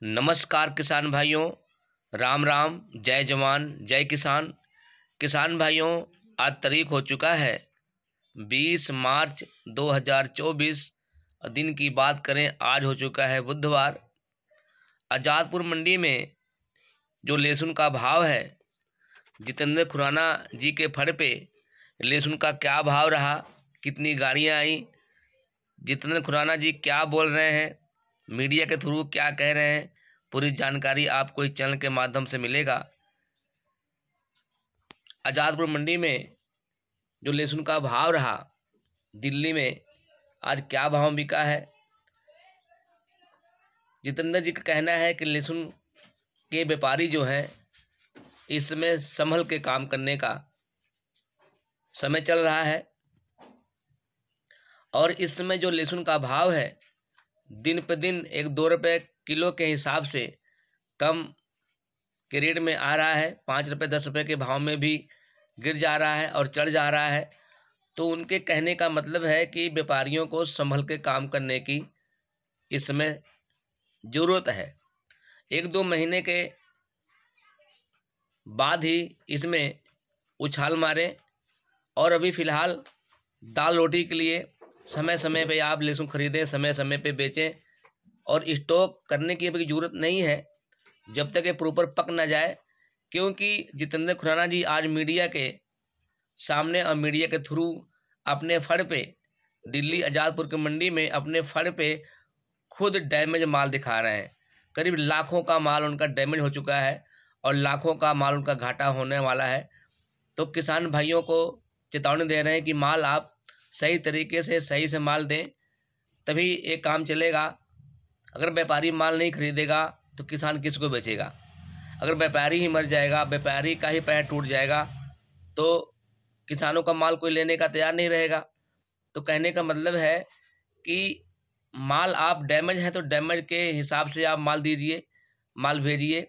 नमस्कार किसान भाइयों, राम राम, जय जवान जय किसान। किसान भाइयों, आज तारीख हो चुका है 20 मार्च 2024। दिन की बात करें, आज हो चुका है बुधवार। आज़ादपुर मंडी में जो लहसुन का भाव है, जितेंद्र खुराना जी के फड़ पे लहसुन का क्या भाव रहा, कितनी गाड़ियां आई, जितेंद्र खुराना जी क्या बोल रहे हैं, मीडिया के थ्रू क्या कह रहे हैं, पूरी जानकारी आपको इस चैनल के माध्यम से मिलेगा। आज़ादपुर मंडी में जो लहसुन का भाव रहा, दिल्ली में आज क्या भाव बिका है। जितेंद्र जी का कहना है कि लहसुन के व्यापारी जो हैं, इसमें संभल के काम करने का समय चल रहा है और इस समय जो लहसुन का भाव है, दिन पे दिन 1-2 रुपये किलो के हिसाब से कम के रेट में आ रहा है। 5 रुपये 10 रुपये के भाव में भी गिर जा रहा है और चढ़ जा रहा है। तो उनके कहने का मतलब है कि व्यापारियों को संभल के काम करने की इस समय ज़रूरत है। 1-2 महीने के बाद ही इसमें उछाल मारें और अभी फ़िलहाल दाल रोटी के लिए समय समय पे आप लहसुन खरीदें, समय समय पे बेचें और स्टॉक करने की अभी ज़रूरत नहीं है जब तक ये प्रॉपर पक ना जाए। क्योंकि जितेंद्र खुराना जी आज मीडिया के सामने और मीडिया के थ्रू अपने फड़ पे दिल्ली आज़ादपुर की मंडी में अपने फड़ पे खुद डैमेज माल दिखा रहे हैं। करीब लाखों का माल उनका डैमेज हो चुका है और लाखों का माल उनका घाटा होने वाला है। तो किसान भाइयों को चेतावनी दे रहे हैं कि माल आप सही तरीके से सही से माल दें, तभी ये काम चलेगा। अगर व्यापारी माल नहीं खरीदेगा तो किसान किसको बेचेगा। अगर व्यापारी ही मर जाएगा, व्यापारी का ही पैर टूट जाएगा, तो किसानों का माल कोई लेने का तैयार नहीं रहेगा। तो कहने का मतलब है कि माल आप डैमेज है तो डैमेज के हिसाब से आप माल दीजिए, माल भेजिए।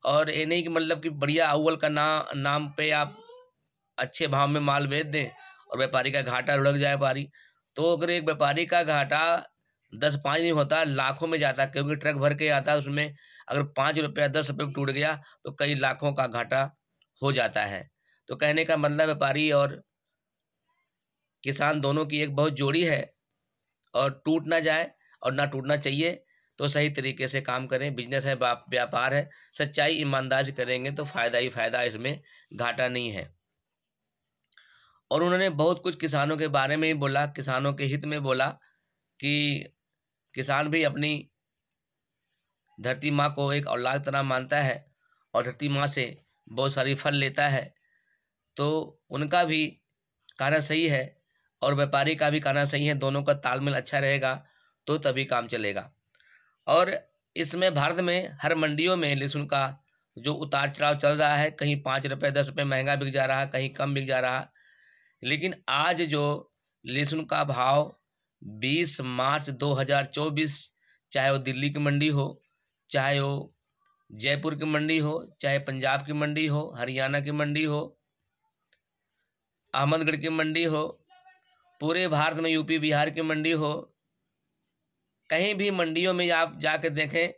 और ये नहीं कि मतलब कि बढ़िया अव्वल का नाम पे आप अच्छे भाव में माल बेच दें और व्यापारी का घाटा लुढ़क जाए व्यापारी। तो अगर एक व्यापारी का घाटा 10-5 नहीं होता, लाखों में जाता, क्योंकि ट्रक भर के आता है, उसमें अगर 5 रुपया 10 रुपये टूट गया तो कई लाखों का घाटा हो जाता है। तो कहने का मतलब व्यापारी और किसान दोनों की एक बहुत जोड़ी है और टूट ना जाए और ना टूटना चाहिए। तो सही तरीके से काम करें। बिजनेस है, व्यापार है, सच्चाई ईमानदारी से करेंगे तो फ़ायदा ही फ़ायदा, इसमें घाटा नहीं है। और उन्होंने बहुत कुछ किसानों के बारे में ही बोला, किसानों के हित में बोला कि किसान भी अपनी धरती माँ को एक औलाद तरह मानता है और धरती माँ से बहुत सारी फल लेता है। तो उनका भी कहना सही है और व्यापारी का भी कहना सही है। दोनों का तालमेल अच्छा रहेगा तो तभी काम चलेगा। और इसमें भारत में हर मंडियों में लहसुन का जो उतार चढ़ाव चल रहा है, कहीं 5 रुपये 10 रुपये महंगा बिक जा रहा, कहीं कम बिक जा रहा। लेकिन आज जो लहसुन का भाव 20 मार्च 2024, चाहे वो दिल्ली की मंडी हो, चाहे वो जयपुर की मंडी हो, चाहे पंजाब की मंडी हो, हरियाणा की मंडी हो, अहमदगढ़ की मंडी हो, पूरे भारत में यूपी बिहार की मंडी हो, कहीं भी मंडियों में आप जाकर देखें,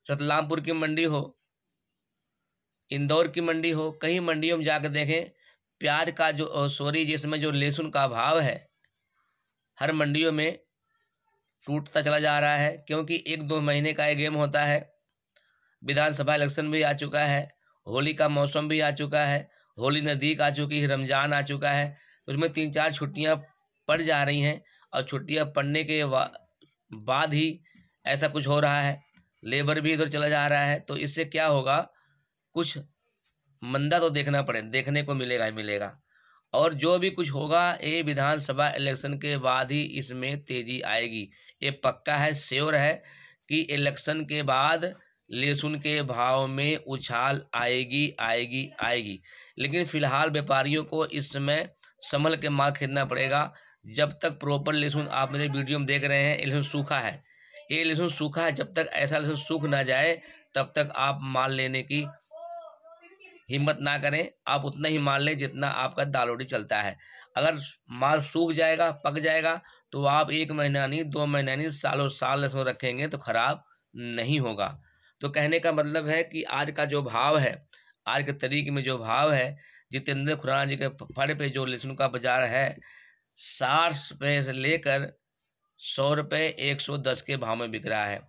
रतलामपुर की मंडी हो, इंदौर की मंडी हो, कहीं मंडियों में जाकर देखें, प्याज का जो जिसमें जो लहसुन का भाव है, हर मंडियों में टूटता चला जा रहा है। क्योंकि 1-2 महीने का ये गेम होता है। विधानसभा इलेक्शन भी आ चुका है, होली का मौसम भी आ चुका है, होली नज़दीक आ चुकी है, रमज़ान आ चुका है। उसमें 3-4 छुट्टियां पड़ जा रही हैं और छुट्टियां पड़ने के बाद ही ऐसा कुछ हो रहा है। लेबर भी इधर चला जा रहा है। तो इससे क्या होगा, कुछ मंदा तो देखने को मिलेगा ही मिलेगा। और जो भी कुछ होगा, ये विधानसभा इलेक्शन के बाद ही इसमें तेज़ी आएगी। ये पक्का है, श्योर है कि इलेक्शन के बाद लहसुन के भाव में उछाल आएगी आएगी आएगी। लेकिन फ़िलहाल व्यापारियों को इस समय संभल के माल खरीदना पड़ेगा। जब तक प्रॉपर लहसुन, आप मेरे वीडियो में देख रहे हैं, लहसुन सूखा है, ये लहसुन सूखा है, जब तक ऐसा लहसुन सूख ना जाए तब तक आप माल लेने की हिम्मत ना करें। आप उतना ही माल लें जितना आपका दाल रोटी चलता है। अगर माल सूख जाएगा, पक जाएगा, तो आप 1 महीना नहीं, 2 महीना नहीं, सालों साल लहसुन रखेंगे तो ख़राब नहीं होगा। तो कहने का मतलब है कि आज का जो भाव है, आज के तरीके में जो भाव है, जितेंद्र खुराना जी के फड़ पे जो लहसुन का बाजार है 60 रुपये से लेकर 100 रुपये 110 के भाव में बिक रहा है।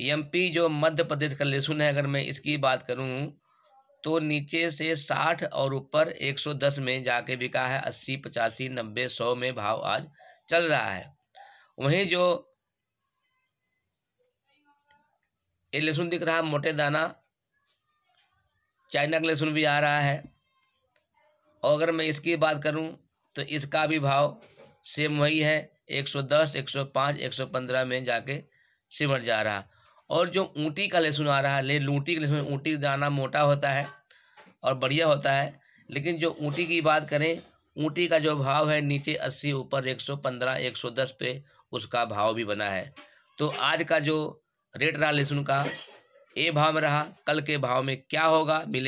एमपी जो मध्य प्रदेश का लहसुन है, अगर मैं इसकी बात करूं तो नीचे से 60 और ऊपर 110 में जाके बिका है। 80, 85, 90, 100 में भाव आज चल रहा है। वहीं जो ये लहसुन दिख रहा है मोटे दाना, चाइना का लहसुन भी आ रहा है। और अगर मैं इसकी बात करूं तो इसका भी भाव सेम वही है, 110, 105, 115 में जाके सिमट जा रहा। और जो ऊँटी का लहसुन आ रहा है, लूटी का लहसुन, ऊँटी का दाना मोटा होता है और बढ़िया होता है, लेकिन जो ऊँटी की बात करें, ऊँटी का जो भाव है नीचे 80, ऊपर 115, 110 पे उसका भाव भी बना है। तो आज का जो रेट रहा लहसुन का, ये भाव में रहा, कल के भाव में क्या होगा मिले